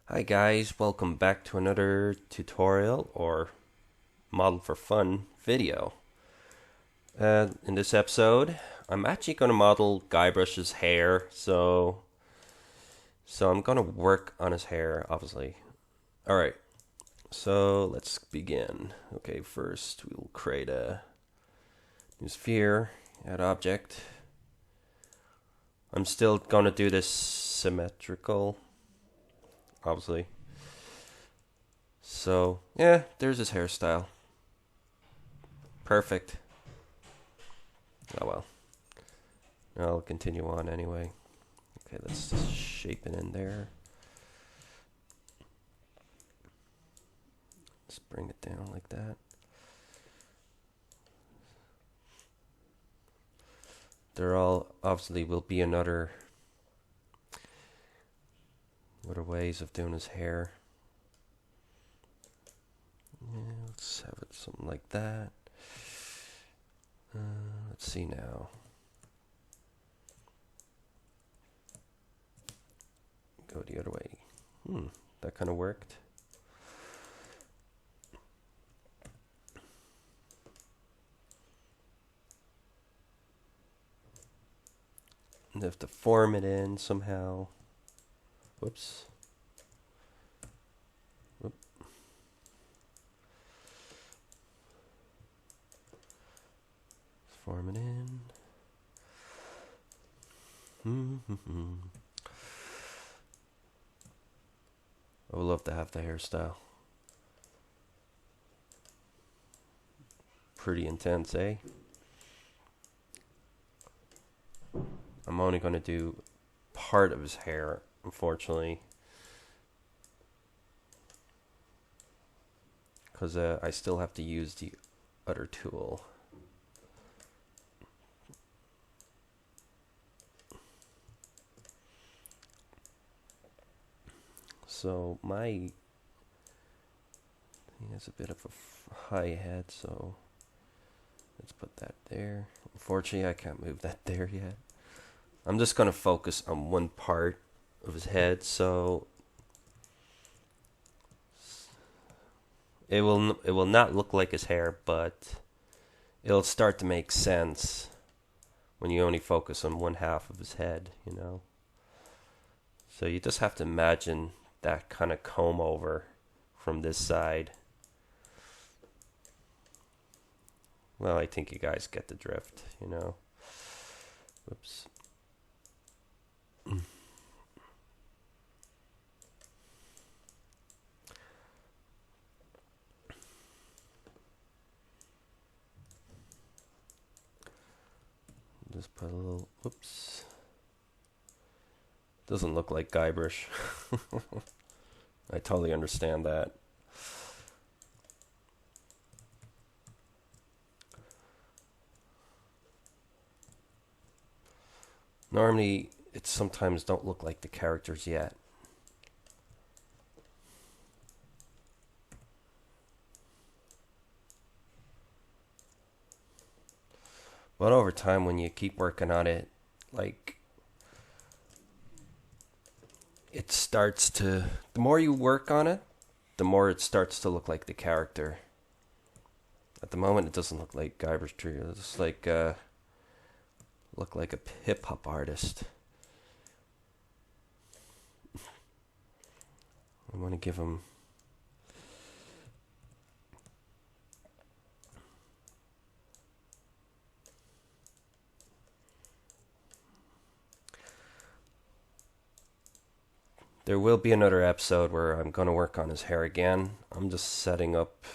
Hi guys, welcome back to another tutorial or model for fun video. In this episode, I'm actually going to model Guybrush's hair, so I'm going to work on his hair, obviously. Alright, so let's begin. Okay, first we'll create a new sphere, add object. I'm still going to do this symmetrical, obviously. So, yeah, there's his hairstyle. Perfect. Oh well. I'll continue on anyway. Okay, let's just shape it in there. Let's bring it down like that. There all obviously will be other ways of doing his hair. Yeah, let's have it something like that. Let's see now. Go the other way. That kind of worked. And have to form it in somehow. Whoops. Whoop. Form it in. I would love to have the hairstyle. Pretty intense, eh? I'm only going to do part of his hair, unfortunately. Because I still have to use the other tool. So he has a bit of a high head, so let's put that there. Unfortunately, I can't move that there yet. I'm just going to focus on one part of his head, so it will not look like his hair, but it'll start to make sense when you only focus on one half of his head, you know. So you just have to imagine that kind of comb over from this side. Well, I think you guys get the drift, you know. Whoops. Just put a little, whoops. Doesn't look like Guybrush. I totally understand that. Normally, it sometimes don't look like the characters yet. But over time, when you keep working on it, like, it starts to, the more you work on it, the more it starts to look like the character. At the moment, it doesn't look like Guybrush Threepwood. It's like, look like a hip hop artist. I want to give him. There will be another episode where I'm going to work on his hair again. I'm just setting up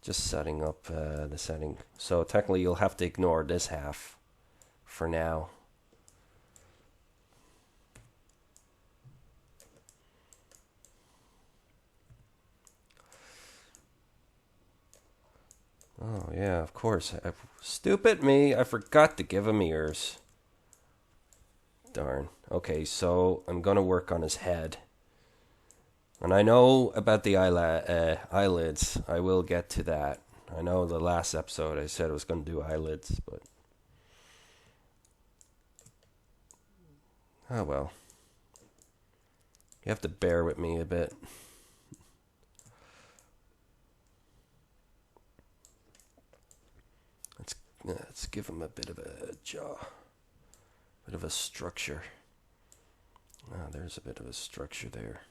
the setting. So technically you'll have to ignore this half for now. Oh yeah, of course. Stupid me, I forgot to give him ears. Darn. Okay, so I'm going to work on his head. And I know about the eyelids. I will get to that. I know the last episode I said I was going to do eyelids, but... oh well. You have to bear with me a bit. Let's give him a bit of a jaw. Bit of a structure. Ah, there's a bit of a structure there.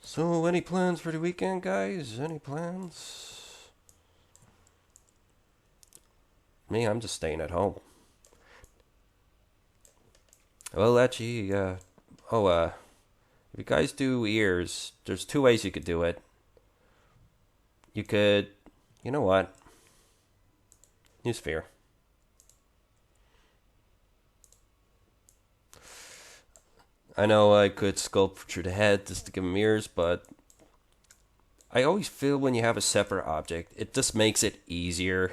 So, any plans for the weekend, guys? Any plans? Me, I'm just staying at home. Well, actually, if you guys do ears, there's two ways you could do it. You could, you know what? Use sphere. I know I could sculpt through the head just to give them ears, but I always feel when you have a separate object, it just makes it easier.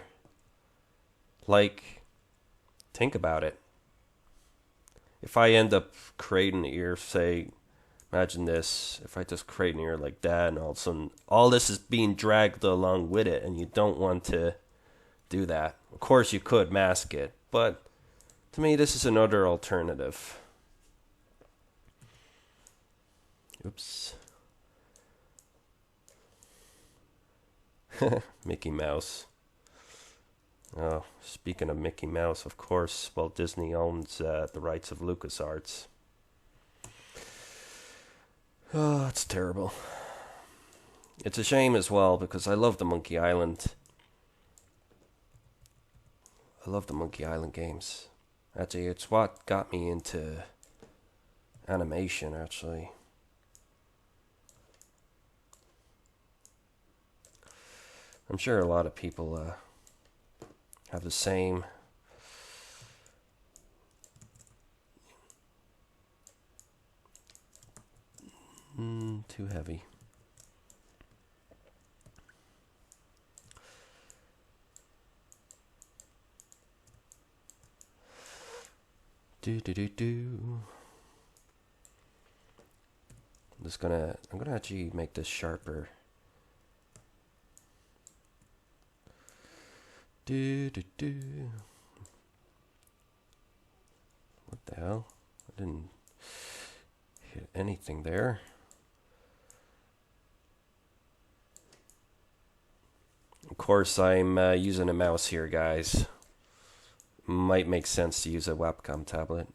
Like, think about it. If I end up creating an ear, say, imagine this, if I just create an ear like that, and all of a sudden, all this is being dragged along with it, and you don't want to do that. Of course, you could mask it, but to me, this is another alternative. Oops. Mickey Mouse. Oh, speaking of Mickey Mouse, of course, Walt Disney owns the rights of LucasArts. Oh, it's terrible. It's a shame as well because I love the Monkey Island. I love the Monkey Island games. Actually, it's what got me into animation, actually. I'm sure a lot of people have the same. Too heavy. I'm gonna actually make this sharper. What the hell? I didn't hit anything there. Of course, I'm using a mouse here, guys. Might make sense to use a Wacom tablet.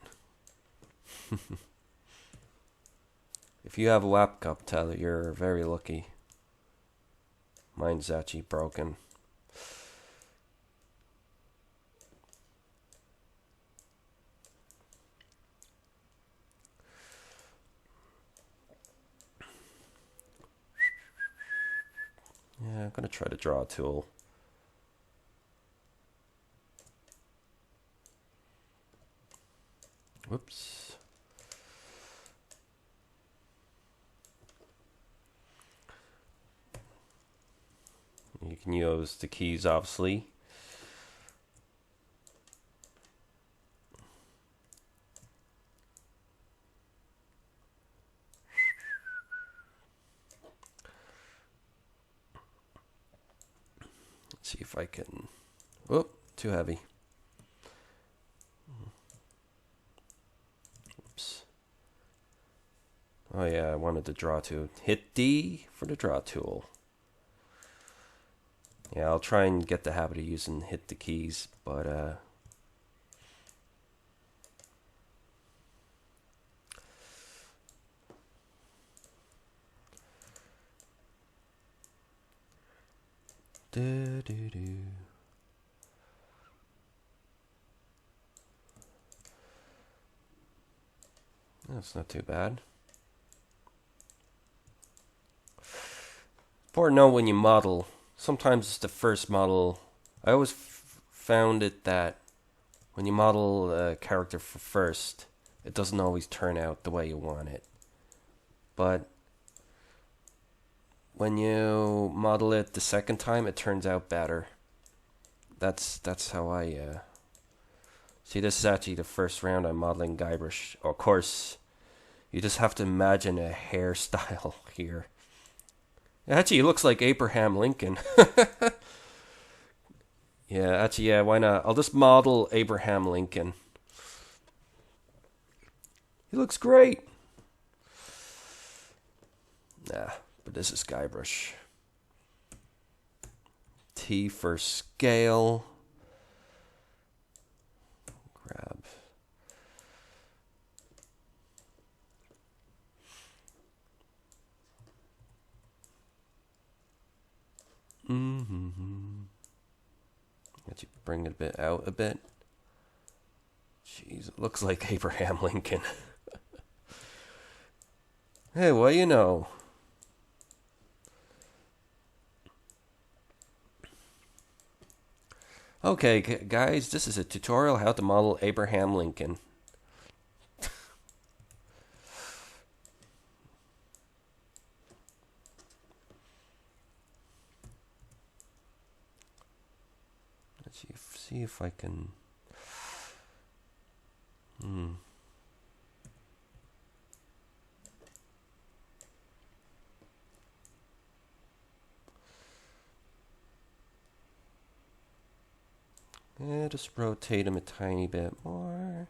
If you have a Wacom tablet, you're very lucky. Mine's actually broken. Yeah, I'm gonna try to draw a tool. Whoops. You can use the keys, obviously. Let's see if I can. Oh, too heavy. Oops. Oh yeah, I wanted to draw to hit D for the draw tool. Yeah, I'll try and get the habit of using hit the keys, but that's not too bad. Important to know when you model, sometimes it's the first model. I always found it that when you model a character for first, it doesn't always turn out the way you want it. But when you model it the second time, it turns out better. That's how I see. This is actually the first round I'm modeling GuyBrush. Of course, you just have to imagine a hairstyle here. Actually, he looks like Abraham Lincoln. Yeah, actually, yeah, why not? I'll just model Abraham Lincoln. He looks great. Nah, but this is GuyBrush. T for scale. Grab. Let you bring it a bit out a bit. Jeez, it looks like Abraham Lincoln. Hey, well, you know. Okay, guys, this is a tutorial how to model Abraham Lincoln. Let's see if I can... Yeah, just rotate him a tiny bit more.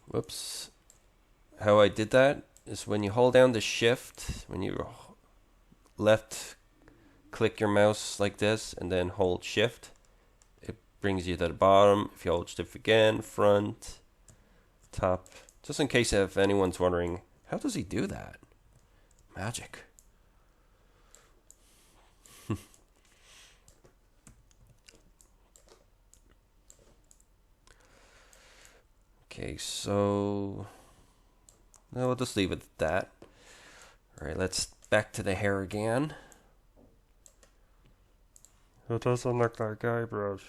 Whoops. How I did that is when you hold down the shift, when you left click your mouse like this and then hold shift, it brings you to the bottom. If you hold shift again, front, top. Just in case if anyone's wondering, how does he do that? Magic. Okay, so no, we'll just leave it at that. Alright, let's back to the hair again. It doesn't look like GuyBrush.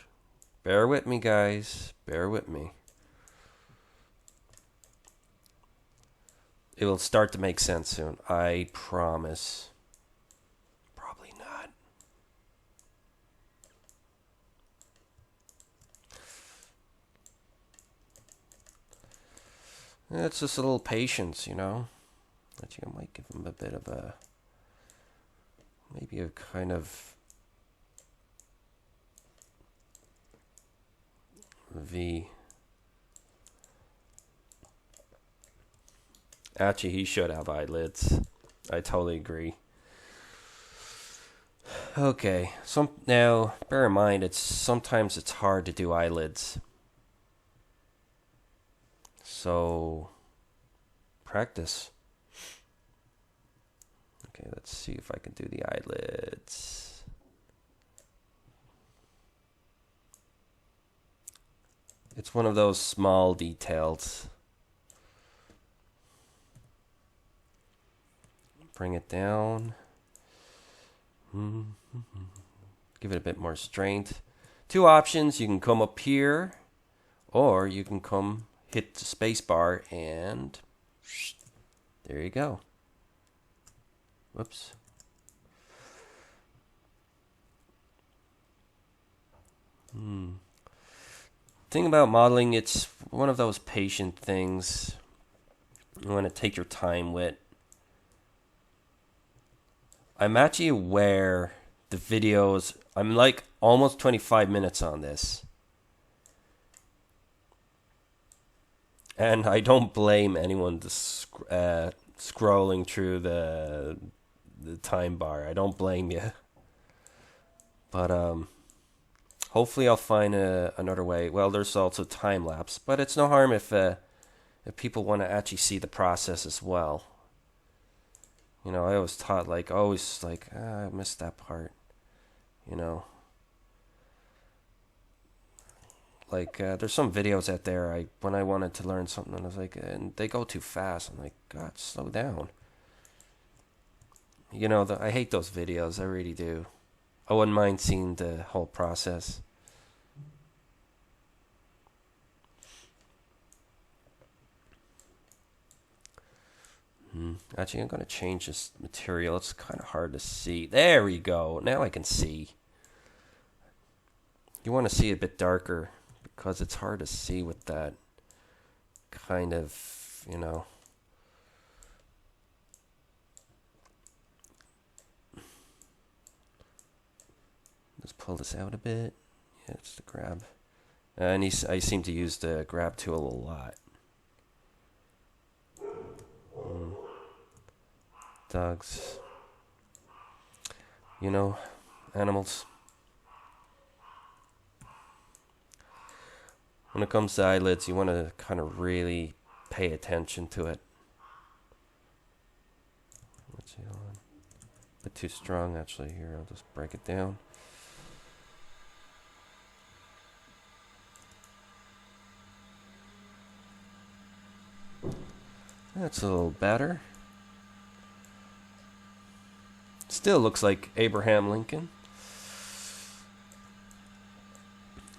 Bear with me, guys. Bear with me. It will start to make sense soon. I promise. Probably not. It's just a little patience, you know. I think I might give him a bit of a... maybe a kind of... V. Actually, he should have eyelids. I totally agree. Okay, now bear in mind sometimes it's hard to do eyelids. So practice. Okay, let's see if I can do the eyelids. It's one of those small details. Bring it down. Give it a bit more strength. Two options. You can come up here, or you can come hit the space bar and there you go. Whoops. Thing about modeling, it's one of those patient things. You want to take your time with. I'm actually aware the videos, I'm like almost 25 minutes on this. And I don't blame anyone scrolling through the time bar. I don't blame you. But hopefully I'll find another way. Well, there's also time lapse, but it's no harm if people want to actually see the process as well. You know, I always thought I missed that part. You know, there's some videos out there when I wanted to learn something, and I was like, and they go too fast. I'm like, God, slow down. You know, I hate those videos. I really do. I wouldn't mind seeing the whole process. Actually, I'm going to change this material. It's kind of hard to see. There we go. Now I can see. You want to see a bit darker because it's hard to see with that kind of, you know. pull this out a bit. Yeah, it's the grab. And I seem to use the grab tool a lot. Dogs. You know, animals. When it comes to eyelids, you want to kind of really pay attention to it. Let's see, hold on. A bit too strong, actually. Here, I'll just break it down. That's a little better. Still looks like Abraham Lincoln.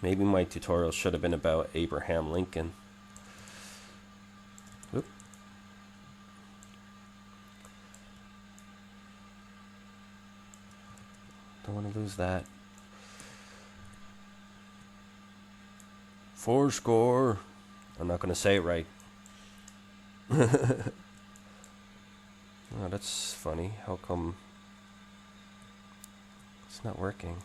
Maybe my tutorial should have been about Abraham Lincoln. Oop. Don't want to lose that. 4 score. I'm not going to say it right. Oh, that's funny. How come it's not working?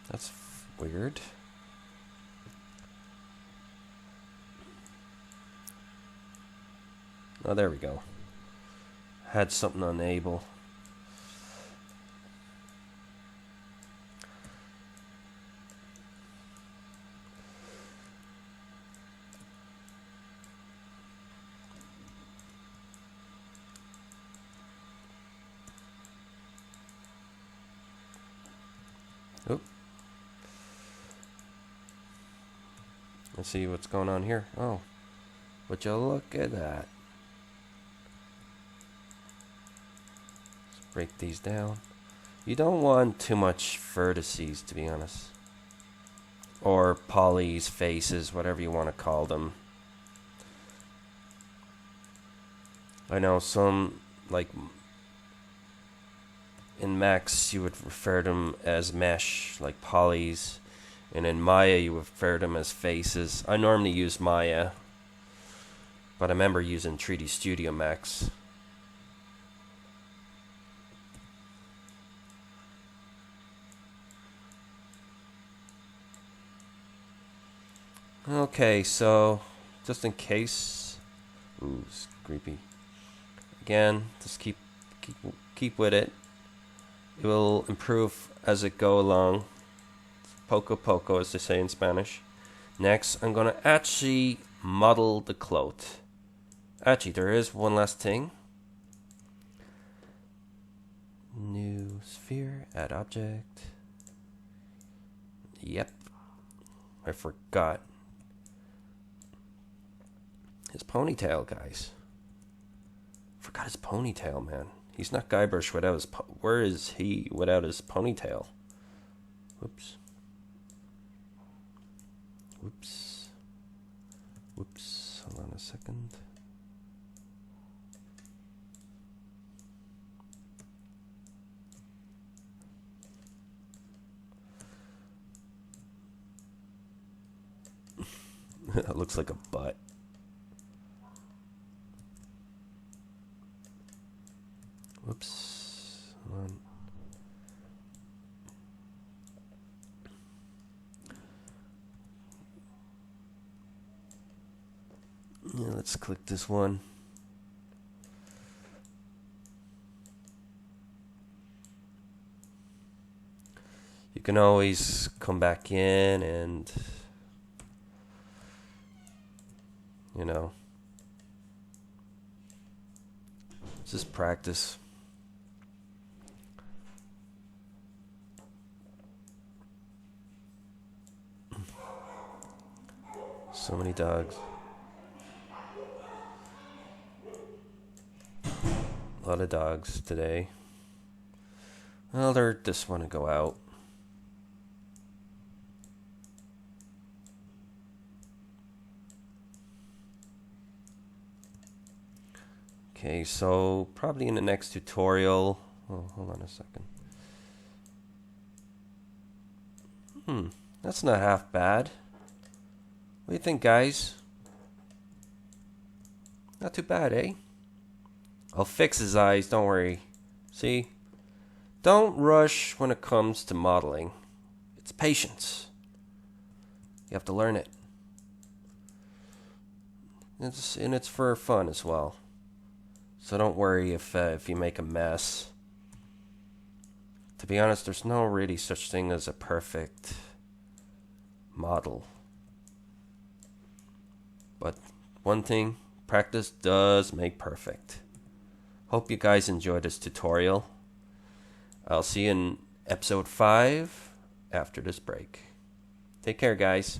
That's weird. Oh, there we go. Had something unable. Oop. Let's see what's going on here. Oh, would you look at that? Let's break these down. You don't want too much vertices, to be honest. Or polys, faces, whatever you want to call them. I know some, like in Max, you would refer to them as mesh, like polys. And in Maya, you refer to them as faces. I normally use Maya, but I remember using 3D Studio Max. Okay, so just in case, ooh, it's creepy. Again, just keep with it. It will improve as it go along. Poco a poco, as they say in Spanish. Next, I'm gonna actually model the cloth. Actually, there is one last thing. New sphere, add object. Yep, I forgot. His ponytail, guys. Forgot his ponytail, man. He's not GuyBrush without his where is he without his ponytail? Whoops. Whoops. Whoops. Hold on a second. That looks like a butt. Whoops. Hold on. Yeah, let's click this one. You can always come back in and, you know, just practice. So many dogs. A lot of dogs today. Well, they just want to go out. Okay, so probably in the next tutorial. Oh, hold on a second. That's not half bad. What do you think, guys? Not too bad, eh? I'll fix his eyes, don't worry. See? Don't rush when it comes to modeling. It's patience. You have to learn it. It's for fun as well. So don't worry if you make a mess. To be honest, there's no really such thing as a perfect model. But one thing, practice does make perfect. Hope you guys enjoyed this tutorial. I'll see you in episode 5 after this break. Take care, guys.